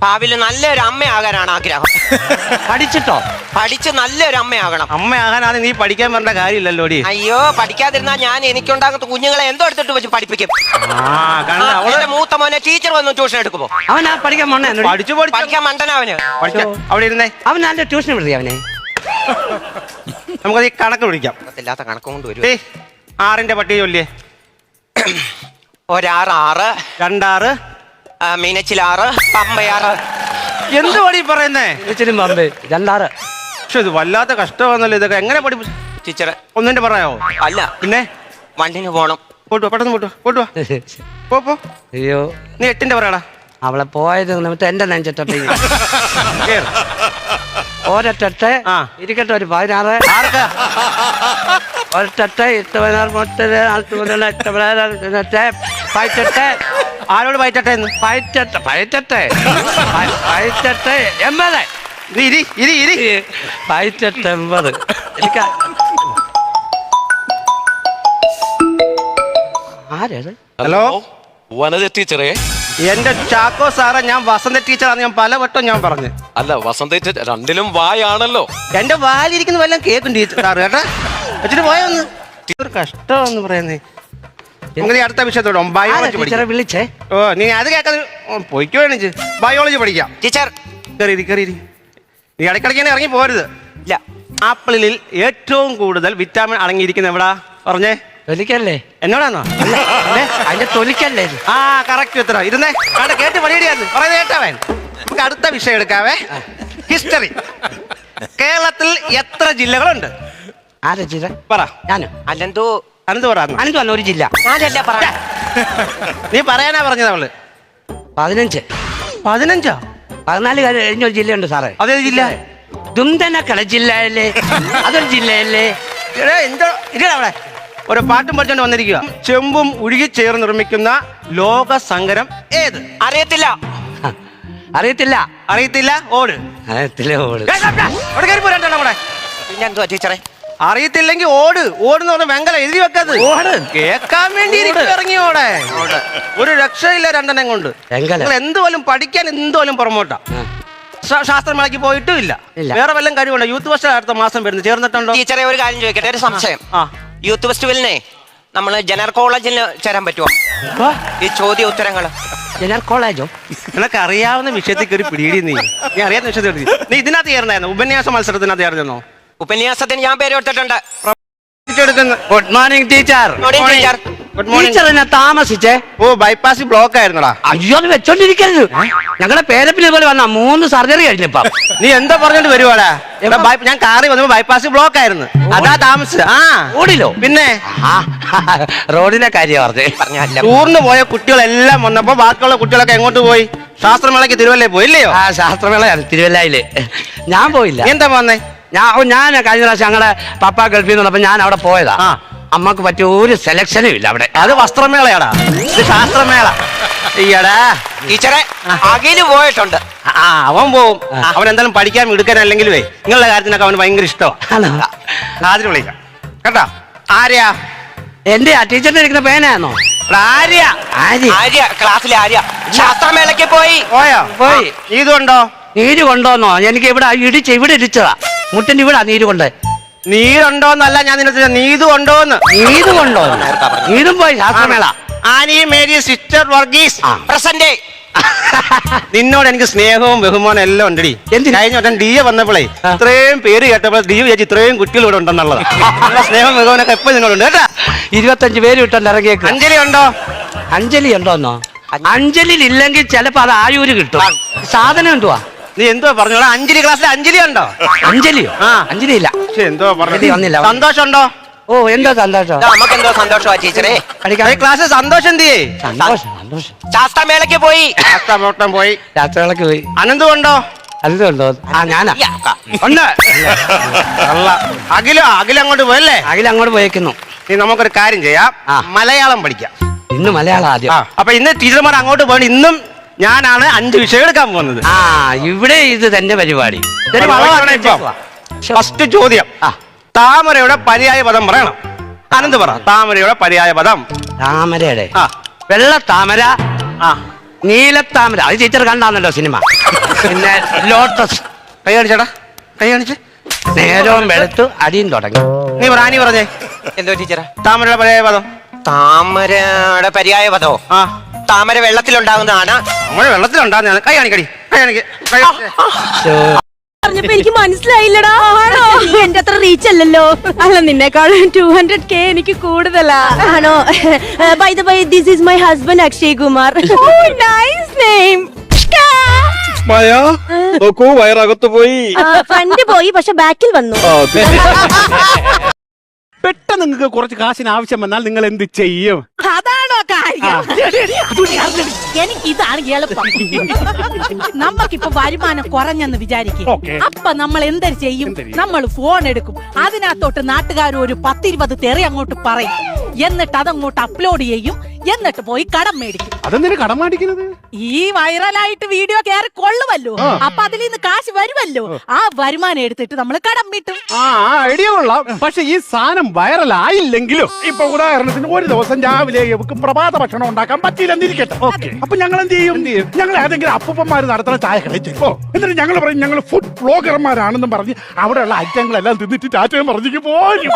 ഭാവിയിൽ നല്ലൊരു അമ്മയാകാനാണ് ആഗ്രഹം. പഠിച്ചിട്ടോ? പഠിച്ച് നല്ലൊരു അമ്മയാകണം. അമ്മയാകാനാണ് നീ പഠിക്കാൻ വരേണ്ട കാര്യമില്ലല്ലോടി. അയ്യോ, പഠിക്കാതിരുന്നാ ഞാൻ എനിക്കുണ്ടാകുന്ന കുഞ്ഞുങ്ങളെ എന്തോ എടുത്തിട്ട് വെച്ച് പഠിപ്പിക്കും. അവളെ മൂത്ത മോനെ ടീച്ചർ വന്ന് ട്യൂഷൻ എടുക്കുമോ? അവനാ പഠിക്കാൻ മണ്ണ പഠിക്കാൻ മണ്ടനാ അവന്. അവിടെ ഇരുന്നേ. അവൻ നല്ല ട്യൂഷൻ വിടുതി അവനെ. നമുക്ക് ഈ കണക്ക് പിടിക്കാം. ഇല്ലാത്ത കണക്ക് കൊണ്ട് വരും. 6ന്റെ പട്ടിക ചൊല്ലിയേ. 1 6 6 2 6 മീനച്ചിൽ 6 പമ്പ 6. എന്ത് പടി പറയുന്നേ? പമ്പ് 2 6. പക്ഷെ ഇത് വല്ലാത്ത കഷ്ടമാണല്ലോ. ഇതൊക്കെ എങ്ങനെ പഠിപ്പിച്ചു ടീച്ചറെ? ഒന്നിന്റെ പറയാവോ? അല്ല, പിന്നെ വണ്ടിന് പോണം. പോട്ടുവാ, പെട്ടെന്ന് പോട്ടുവാ. പോ. അയ്യോ, നീ 8ന്റെ പറയാടാ. അവളെ പോയത് നിമിത്തം എന്റെ നെഞ്ചിട്ടെ ഒരൊട്ടെ ഇരിക്കട്ടെ. ഒരു 16 ഒരൊട്ടെ 8 16 8 18 ആരോട് പയറ്റട്ടെ എന്ന്? പയറ്റട്ടെ 80. ഇരി 80 എനിക്ക് ആരത്? ഹലോ, വനജ ടീച്ചറേ. എന്റെ ചാക്കോ സാറേ, ഞാൻ വസന്ത ടീച്ചറാണ്. ഞാൻ പലവട്ടം ഞാൻ പറഞ്ഞു. അല്ല, വസന്ത ടീച്ചർ രണ്ടിലും വായാണല്ലോ. എന്റെ വാലിരിക്കുന്ന വല്ലതും കേൾക്കും ടീച്ചർ സാറ് കേട്ടാ. വെച്ചിട്ട് പോയൊന്ന്. ഒരു കഷ്ടമെന്ന് പറയുന്നേ. നിങ്ങൾ അടുത്ത വിഷയത്തോടും ബയോളജി ടീച്ചറെ വിളിച്ചേ. ഓ, നീ അത് കേൾക്കാതെ പോയിക്കോ. വേണിച്ച് ബയോളജി പഠിക്കാം. ടീച്ചർ കയറി നീ ഇടയ്ക്കിടയ്ക്ക് ഇറങ്ങി പോരുത്. ഇല്ല. ആപ്പിളിൽ ഏറ്റവും കൂടുതൽ വിറ്റാമിൻ അടങ്ങിയിരിക്കുന്ന എവിടാ പറഞ്ഞേ? തൊലിക്കല്ലേ? എന്നോടാണോ? അതിന്റെ തൊലിക്കല്ലേ? ആ, കറക്റ്റ് ഉത്തരം. ഇരുന്നേ, കേട്ട് പണിയിടിയായിരുന്നു പറയുന്നത് കേട്ടവൻ. നമുക്ക് അടുത്ത വിഷയം എടുക്കാവേ. ഹിസ്റ്ററി. കേരളത്തിൽ എത്ര ജില്ലകളുണ്ട്? ആരാ ജില്ല? പറ. ഞാനോ? അല്ലെന്തോ അനന്ത് പറ. അനന്ത് വന്ന ഒരു ജില്ല. ഞാനല്ല പറയാ. നീ പറയാനാ പറഞ്ഞത് അവള്. 15. 15? 14 കഴിഞ്ഞൊരു ജില്ലയുണ്ട് സാറേ. അതേ ജില്ല? ദുംതനക്കട ജില്ലയല്ലേ? അതൊരു ജില്ലയല്ലേ? എന്തോ ഇല്ല. അവിടെ ഒരു പാട്ടും പഠിച്ചോണ്ട് വന്നിരിക്കുക. ചെമ്പും ഉരുകിച്ചേർന്ന് നിർമ്മിക്കുന്ന ലോക സങ്കരം ഏത്? അറിയത്തില്ല. അറിയത്തില്ല. ഓട്. ഓട്. അവിടെ കയറി പോരാണ്ടാണ് അവിടെ. പിന്നെന്തുവാ ടീച്ചറെ? അറിയത്തില്ലെങ്കിൽ ഓടുന്ന് പറഞ്ഞ വെങ്കല എഴുതി വെക്കാത്. കേക്കാൻ വേണ്ടി ഇറങ്ങിയോടെ. ഒരു രക്ഷയില്ല രണ്ടെണ്ണം കൊണ്ട്. നിങ്ങൾ എന്തുപോലും പഠിക്കാൻ എന്തുപോലും പുറമോട്ടാ. ശാസ്ത്രമേളയ്ക്ക് പോയിട്ടും ഇല്ല. വേറെ വല്ലതും കഴിവുണ്ടോ? യൂത്ത് ഫെസ്റ്റ് അടുത്ത മാസം വരുന്നു. ചേർന്നിട്ടുണ്ടോ? ടീച്ചറെ, ഒരു കാര്യം ചോദിക്കട്ടെ, ഒരു സംശയം. യൂത്ത് ഫെസ്റ്റിവലിനെ നമ്മള് ജനറൽ കോളേജിൽ ചേരാൻ പറ്റുമോ? ഈ ചോദ്യ ഉത്തരങ്ങള് ജനറൽ കോളേജോ? നിനക്ക് അറിയാവുന്ന വിഷയത്തിൽ കയറി പിടിയിടി. നീ അറിയാവുന്ന വിഷയത്തിൽ നീ ഇതിനകത്ത് ചേർന്നായിരുന്നു. ഉപന്യാസ മത്സരത്തിനകത്ത് ചേർന്നോ? ഉപന്യാസത്തിന് ഞാൻ പേര് കൊടുത്തിട്ടുണ്ട്. Good morning teacher. ടീച്ചർ എന്നെ താമസിച്ചേ. ഓ, ബൈപ്പാസ് ബ്ലോക്ക് ആയിരുന്നടാ. അയ്യോ, അത് വെച്ചോണ്ടിരിക്കരുത്. ഞങ്ങളുടെ പേരപ്പിനെ പോലെ വന്ന 3 സർജറി കഴിഞ്ഞപ്പ. നീ എന്താ പറഞ്ഞോണ്ട് വരുവാടാ? ഞാൻ കാറി വന്നപ്പോ ബൈപ്പാസ് ബ്ലോക്ക് ആയിരുന്നു. അതാ താമസിച്ചത്. റോഡിലോ? പിന്നെ റോഡിലെ കാര്യം പറഞ്ഞല്ല. ടൂറിന് പോയ കുട്ടികളെല്ലാം വന്നപ്പോ ബാക്കിയുള്ള കുട്ടികളൊക്കെ എങ്ങോട്ട് പോയി? ശാസ്ത്രമേളയ്ക്ക് തിരുവല്ല പോയില്ലയോ? ശാസ്ത്രമേളയാണ് തിരുവല്ലയില്. ഞാൻ പോയില്ല. എന്താ വന്നേ? ഞാൻ കഴിഞ്ഞ പ്രാവശ്യം ഞങ്ങളുടെ പപ്പ ഗൾഫിൽ നിന്ന് വന്നപ്പോ ഞാൻ അവിടെ പോയതാ. അമ്മക്ക് പറ്റിയ ഒരു സെലക്ഷനും ഇല്ല അവിടെ. അത് വസ്ത്രമേളയാടാ, ഇത് ശാസ്ത്രമേള. ഈയടാ ടീച്ചറെ, അഖില് പോയിട്ടുണ്ട്. അവൻ പോവും. അവൻ എന്തായാലും പഠിക്കാൻ എടുക്കാനല്ലെങ്കിലും നിങ്ങളുടെ കാര്യത്തിനൊക്കെ അവന് ഭയങ്കര ഇഷ്ടമാണ്. ആദ്യം വിളിക്കാം കേട്ടാ. ആര്യ? എന്റെ ടീച്ചറിന്റെ ഇരിക്കുന്ന പേനാന്നോ? ആര്യ ക്ലാസ്സിലെ ആര്യ ശാസ്ത്രമേളയ്ക്ക് പോയി. ഇതുണ്ടോ? നീര് കൊണ്ടോന്നോ? എനിക്ക് ഇവിടെ ഇടിച്ചതാ. മുട്ടിന്റെ ഇവിടെ നീര് കൊണ്ട്. നീരുണ്ടോന്നല്ല ഞാൻ നിന്നെ, നീതു ഉണ്ടോന്ന്. നീതു കൊണ്ടോ? നീതും പോയി ശാസ്ത്രമേള. Annie Mary sister Varghese present. നിന്നോട് എനിക്ക് സ്നേഹവും ബഹുമാനം എല്ലാം ഉണ്ടടി. കഴിഞ്ഞ വട്ടം ഡി എ വന്നപ്പോഴേ ഇത്രയും പേര് കേട്ടപ്പോൾ ഡി വിചാരിച്ചു ഇത്രയും കുട്ടികൾ ഇവിടെ ഉണ്ടെന്നുള്ളത്. സ്നേഹവും ബഹുമാനൊക്കെ എപ്പോഴും നിന്നോടുണ്ട് കേട്ടാ. 25 പേര് വിട്ടുണ്ട് ഇറങ്ങിയേക്ക്. അഞ്ജലി ഉണ്ടോ? അഞ്ജലി ഉണ്ടോന്നോ? അഞ്ജലി ഇല്ലെങ്കിൽ ചിലപ്പോ അത് ആയൂര് കിട്ടും. സാധനം എന്തുവാ? നീ എന്തോ പറഞ്ഞോളാം. അഞ്ജലി ക്ലാസ്സിൽ അഞ്ജലി ഉണ്ടോ? അഞ്ജലിയോ? അഞ്ജലി ഇല്ല. എന്തോ വന്നില്ല. സന്തോഷം ഉണ്ടോ? ഓ, എന്തോ സന്തോഷം. നമുക്ക് എന്തോ സന്തോഷമാ ടീച്ചറെ. ക്ലാസ്സിൽ സന്തോഷം എന്തിയേ? ശാസ്ത്രമേളയ്ക്ക് പോയി. ശാസ്ത്രമേളക്ക് പോയി. അനന്തും ഉണ്ടോ? അനന്തുണ്ടോ? ഞാനാ ഉണ്ട്. അഖില അങ്ങോട്ട് പോയല്ലേ? അഖില അങ്ങോട്ട് പോയേക്കുന്നു. നീ നമുക്കൊരു കാര്യം ചെയ്യാം, മലയാളം പഠിക്കാം. ഇന്ന് മലയാളം ആദ്യം. അപ്പൊ ഇന്ന് ടീച്ചർമാർ അങ്ങോട്ട് പോകണം. ഇന്നും ഞാനാണ് 5 വിഷയം എടുക്കാൻ പോകുന്നത്. ഇവിടെ ഇത് തന്നെ പരിപാടി. ഫസ്റ്റ് ചോദ്യം, താമരയുടെ പര്യായ പദം പറയണം. അനന്ത് പറ. താമരയുടെ പര്യായ പദം. താമരയുടെ വെള്ള താമര, നീലത്താമര അത് ടീച്ചർ കണ്ടാന്നല്ലോ സിനിമ. പിന്നെ ലോട്ടസ്. കൈ കാണിച്ചേടാ, കൈ കാണിച്ച്. നേരവും വെളുത്തു അടിയും തുടങ്ങി. നീ പറഞ്ഞേ എന്തോ ടീച്ചറെ? താമരയുടെ പര്യായ പദം. താമരയുടെ പര്യായ പദോ? ആ, താമര വെള്ളത്തിലുണ്ടാകുന്നതാണ്. താമര വെള്ളത്തിലുണ്ടാകുന്നതാണ്. കൈ കാണിക്കടി, കൈ കാണിക്ക. പറഞ്ഞപ്പോ എനിക്ക് മനസ്സിലായില്ലടാ. നീ എന്റെ അത്ര റീച്ച് അല്ലല്ലോ. അല്ല, നിന്നെക്കാൾ 200K എനിക്ക് കൂടുതലാ. ആണോ? By the by, this is my husband Akshay Kumar. Nice name. നോക്കൂ, വയറകത്ത് പോയി. ഫ്രണ്ട് പോയി, പക്ഷെ ബാക്കിൽ വന്നു. പെട്ടെന്ന് നിങ്ങൾക്ക് കുറച്ച് കാശിന് ആവശ്യം വന്നാൽ നിങ്ങൾ എന്ത് ചെയ്യും? അതാണോ കാര്യം? എനിക്ക് ഇതാണ് എളുപ്പം. നമുക്കിപ്പോ വരുമാനം കുറഞ്ഞെന്ന് വിചാരിക്കും. അപ്പൊ നമ്മൾ എന്തൊരു ചെയ്യും? നമ്മൾ ഫോൺ എടുക്കും, അതിനകത്തോട്ട് നാട്ടുകാർ ഒരു 10-20 തെറി അങ്ങോട്ട് പറയും, എന്നിട്ട് അതങ്ങോട്ട് അപ്ലോഡ് ചെയ്യും, എന്നിട്ട് പോയി കടം മേടിക്കും. അതെന്തിനാ കടം മേടിക്കുന്നത്? ഈ വൈറലായിട്ട് വീഡിയോ കയറി കൊള്ളുമല്ലോ, അപ്പൊ അതിൽ നിന്ന് കാശ് വരുമല്ലോ. ആ വരുമാനം എടുത്തിട്ട് നമ്മൾ കടം വീട്ടും. ഐഡിയ കൊള്ളാം. പക്ഷെ ഈ സാധനം വൈറലായില്ലെങ്കിലും ഇപ്പൊ ഉദാഹരണത്തിന് ഒരു ദിവസം രാവിലെ ഇവർക്ക് പ്രഭാത ഭക്ഷണം ഉണ്ടാക്കാൻ പറ്റിയില്ലെന്നിരിക്കട്ടെ. അപ്പൊ ഞങ്ങൾ എന്ത് ചെയ്യും? ഞങ്ങൾ ഏതെങ്കിലും അപ്പൂപ്പന്മാര് നടത്തുന്ന ചായക്കടയിൽ ചെപ്പോ എന്നിട്ട് ഞങ്ങൾ പറയും ഞങ്ങൾ ഫുഡ് ബ്ലോഗർമാരാണെന്നും പറഞ്ഞ് അവിടെയുള്ള ഐറ്റങ്ങളെല്ലാം തിന്നിട്ട് ടാറ്റയും പറഞ്ഞു പോരും.